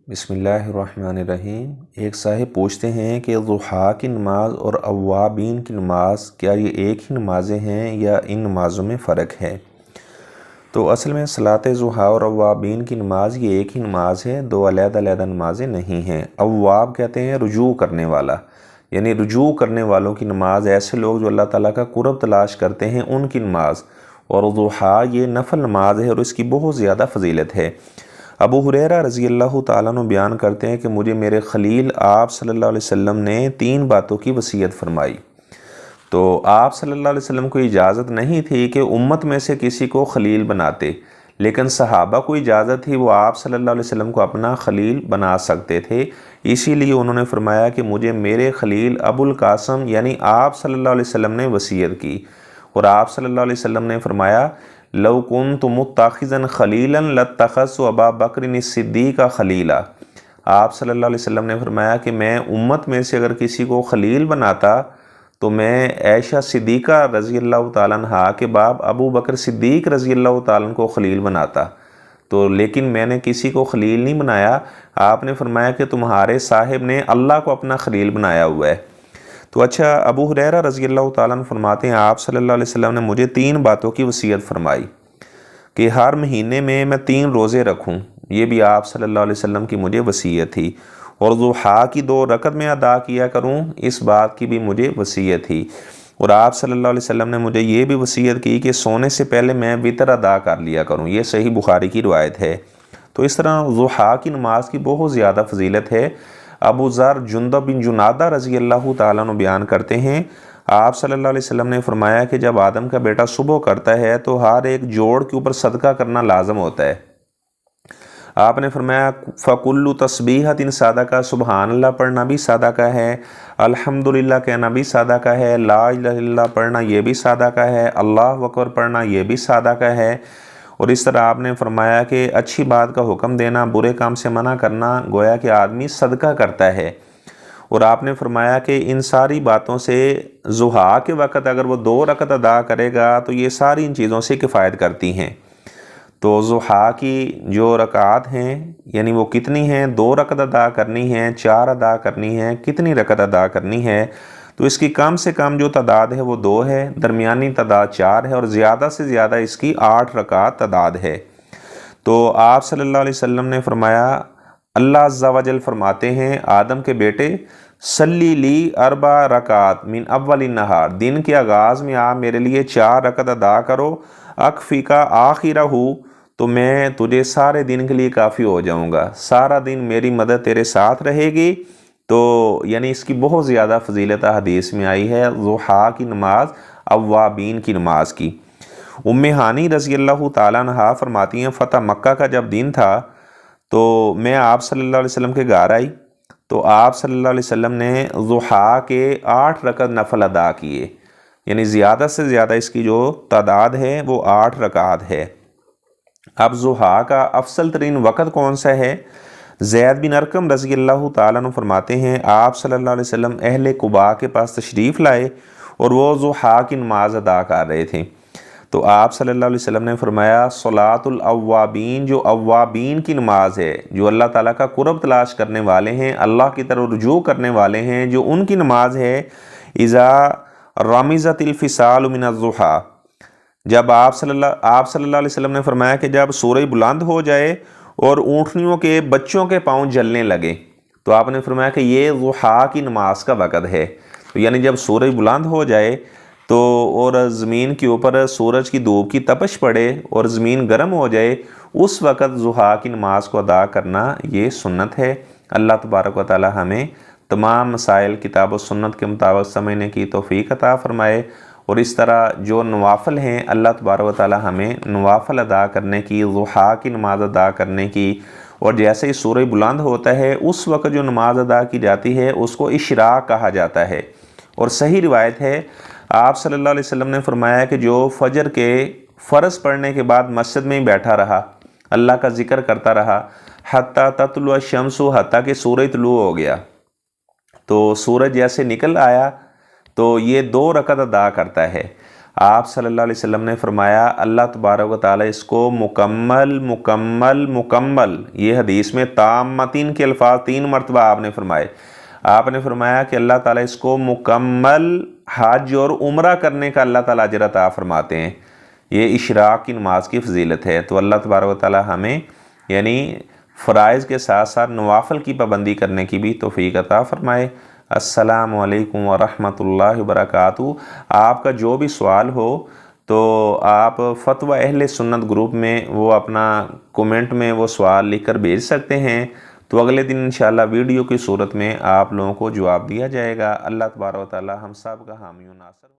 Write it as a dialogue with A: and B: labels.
A: بسم اللہ الرحمن الرحیم۔ ایک صاحب پوچھتے ہیں کہ ضحیٰ کی نماز اور اوابین کی نماز کیا یہ ایک ہی نمازیں ہیں یا ان نمازوں میں فرق ہے؟ تو اصل میں صلاۃ ضحیٰ اور اوابین کی نماز یہ ایک ہی نماز ہے، دو علیحدہ علیحدہ نمازیں نہیں ہیں۔ اواب کہتے ہیں رجوع کرنے والا، یعنی رجوع کرنے والوں کی نماز، ایسے لوگ جو اللہ تعالیٰ کا قرب تلاش کرتے ہیں ان کی نماز، اور ضحیٰ یہ نفل نماز ہے اور اس کی بہت زیادہ فضیلت ہے۔ ابو ہریرہ رضی اللہ تعالیٰ عنہ بیان کرتے ہیں کہ مجھے میرے خلیل آپ صلی اللہ علیہ وسلم نے 3 باتوں کی وصیت فرمائی۔ تو آپ صلی اللہ علیہ وسلم کو اجازت نہیں تھی کہ امت میں سے کسی کو خلیل بناتے، لیکن صحابہ کو اجازت تھی، وہ آپ صلی اللہ علیہ وسلم کو اپنا خلیل بنا سکتے تھے۔ اسی لیے انہوں نے فرمایا کہ مجھے میرے خلیل ابو القاسم یعنی آپ صلی اللہ علیہ وسلم نے وصیت کی، اور آپ صلی اللہ علیہ وسلم نے فرمایا لو کنت متخذا خلیلا لاتخذت ابا بکر الصدیق خلیلا۔ آپ صلی اللہ علیہ وسلم نے فرمایا کہ میں امت میں سے اگر کسی کو خلیل بناتا تو میں عائشہ صدیقہ رضی اللہ تعالیٰ عنہ کے باپ ابو بکر صدیق رضی اللہ تعالیٰ عنہ کو خلیل بناتا، تو لیکن میں نے کسی کو خلیل نہیں بنایا۔ آپ نے فرمایا کہ تمہارے صاحب نے اللہ کو اپنا خلیل بنایا ہوا ہے۔ تو اچھا، ابو ہریرہ رضی اللہ تعالیٰ عنہ فرماتے ہیں آپ صلی اللہ علیہ وسلم نے مجھے 3 باتوں کی وصیت فرمائی کہ ہر مہینے میں 3 روزے رکھوں، یہ بھی آپ صلی اللہ علیہ وسلم کی مجھے وصیت تھی، اور ضحیٰ کی 2 رکعت میں ادا کیا کروں، اس بات کی بھی مجھے وصیت تھی، اور آپ صلی اللہ علیہ وسلم نے مجھے یہ بھی وصیت کی کہ سونے سے پہلے میں وتر ادا کر لیا کروں، یہ صحیح بخاری کی روایت ہے۔ تو اس طرح ضحیٰ کی نماز کی بہت زیادہ فضیلت ہے۔ ابو ذر جندب بن جنادہ رضی اللہ تعالیٰ عنہ بیان کرتے ہیں آپ صلی اللہ علیہ وسلم نے فرمایا کہ جب آدم کا بیٹا صبح کرتا ہے تو ہر ایک جوڑ کے اوپر صدقہ کرنا لازم ہوتا ہے۔ آپ نے فرمایا فَكُلُّ تَسْبِيحَةٍ صدقہ، سبحان اللہ پڑھنا بھی صدقہ ہے، الحمدللہ کہنا بھی صدقہ ہے، لا الہ الا اللہ پڑھنا یہ بھی صدقہ ہے، اللہ اکبر پڑھنا یہ بھی صدقہ ہے۔ اور اس طرح آپ نے فرمایا کہ اچھی بات کا حکم دینا، برے کام سے منع کرنا، گویا کہ آدمی صدقہ کرتا ہے۔ اور آپ نے فرمایا کہ ان ساری باتوں سے ضحیٰ کے وقت اگر وہ 2 رکعت ادا کرے گا تو یہ ساری ان چیزوں سے کفایت کرتی ہیں۔ تو ضحیٰ کی جو رکعات ہیں یعنی وہ کتنی ہیں؟ 2 رکعت ادا کرنی ہیں، 4 ادا کرنی ہیں، کتنی رکعت ادا کرنی ہے؟ تو اس کی کم سے کم جو تعداد ہے وہ 2 ہے، درمیانی تعداد 4 ہے، اور زیادہ سے زیادہ اس کی 8 رکعات تعداد ہے۔ تو آپ صلی اللہ علیہ وسلم نے فرمایا، اللہ عز و جل فرماتے ہیں آدم کے بیٹے صلی لی 4 رکعات من اول النہار، دن کے آغاز میں آپ میرے لیے 4 رکعت ادا کرو، اکفیکا آخرہ، تو میں تجھے سارے دن کے لیے کافی ہو جاؤں گا، سارا دن میری مدد تیرے ساتھ رہے گی۔ تو یعنی اس کی بہت زیادہ فضیلت حدیث میں آئی ہے ضحیٰ کی نماز، اوابین کی نماز کی۔ ام ہانی رضی اللہ تعالیٰ عنہ فرماتی ہیں فتح مکہ کا جب دن تھا تو میں آپ صلی اللہ علیہ وسلم کے گھر آئی، تو آپ صلی اللہ علیہ وسلم نے ضحیٰ کے 8 رکعت نفل ادا کیے، یعنی زیادہ سے زیادہ اس کی جو تعداد ہے وہ 8 رکعات ہے۔ اب ضحیٰ کا افضل ترین وقت کون سا ہے؟ زید بن ارقم رضی اللہ تعالیٰ عنہ فرماتے ہیں آپ صلی اللہ علیہ وسلم اہل قباء کے پاس تشریف لائے اور وہ ضحیٰ کی نماز ادا کر رہے تھے، تو آپ صلی اللہ علیہ وسلم نے فرمایا صلاۃ الاوابین، جو اوابین کی نماز ہے، جو اللہ تعالیٰ کا قرب تلاش کرنے والے ہیں، اللہ کی طرف رجوع کرنے والے ہیں، جو ان کی نماز ہے اذا رمزت الفصال من الضحیٰ، جب آپ صلی اللہ علیہ وسلم نے فرمایا کہ جب سورج بلند ہو جائے اور اونٹنیوں کے بچوں کے پاؤں جلنے لگے، تو آپ نے فرمایا کہ یہ ضحیٰ کی نماز کا وقت ہے۔ تو یعنی جب سورج بلند ہو جائے تو اور زمین کے اوپر سورج کی دھوپ کی تپش پڑے اور زمین گرم ہو جائے، اس وقت ضحیٰ کی نماز کو ادا کرنا یہ سنت ہے۔ اللہ تبارک و تعالی ہمیں تمام مسائل کتاب و سنت کے مطابق سمجھنے کی توفیق عطا فرمائے، اور اس طرح جو نوافل ہیں اللہ تبارک و تعالی ہمیں نوافل ادا کرنے کی، ضحیٰ کی نماز ادا کرنے کی، اور جیسے ہی سورج بلند ہوتا ہے اس وقت جو نماز ادا کی جاتی ہے اس کو اشراق کہا جاتا ہے۔ اور صحیح روایت ہے آپ صلی اللہ علیہ وسلم نے فرمایا کہ جو فجر کے فرض پڑھنے کے بعد مسجد میں ہی بیٹھا رہا، اللہ کا ذکر کرتا رہا، حتیٰ تطلع الشمس، حتیٰ کہ سورج طلوع ہو گیا، تو سورج جیسے نکل آیا تو یہ 2 رکعت ادا کرتا ہے۔ آپ صلی اللہ علیہ وسلم نے فرمایا اللہ تبارک و تعالی اس کو مکمل مکمل مکمل، یہ حدیث میں تامتین کے الفاظ 3 مرتبہ آپ نے فرمائے. آپ نے فرمایا کہ اللہ تعالیٰ اس کو مکمل حج اور عمرہ کرنے کا اللہ تعالیٰ اجر عطا فرماتے ہیں. یہ اشراق کی نماز کی فضیلت ہے. تو اللہ تبارک و تعالیٰ ہمیں یعنی فرائض کے ساتھ ساتھ نوافل کی پابندی کرنے کی بھی توفیق عطا فرمائے. السلام علیکم ورحمۃ اللہ وبرکاتہ. آپ کا جو بھی سوال ہو تو آپ فتویٰ اہل سنت گروپ میں وہ اپنا کومنٹ میں وہ سوال لکھ کر بھیج سکتے ہیں. تو اگلے دن انشاءاللہ ویڈیو کی صورت میں آپ لوگوں کو جواب دیا جائے گا. اللہ تبارک و تعالی ہم سب کا حامی و ناصر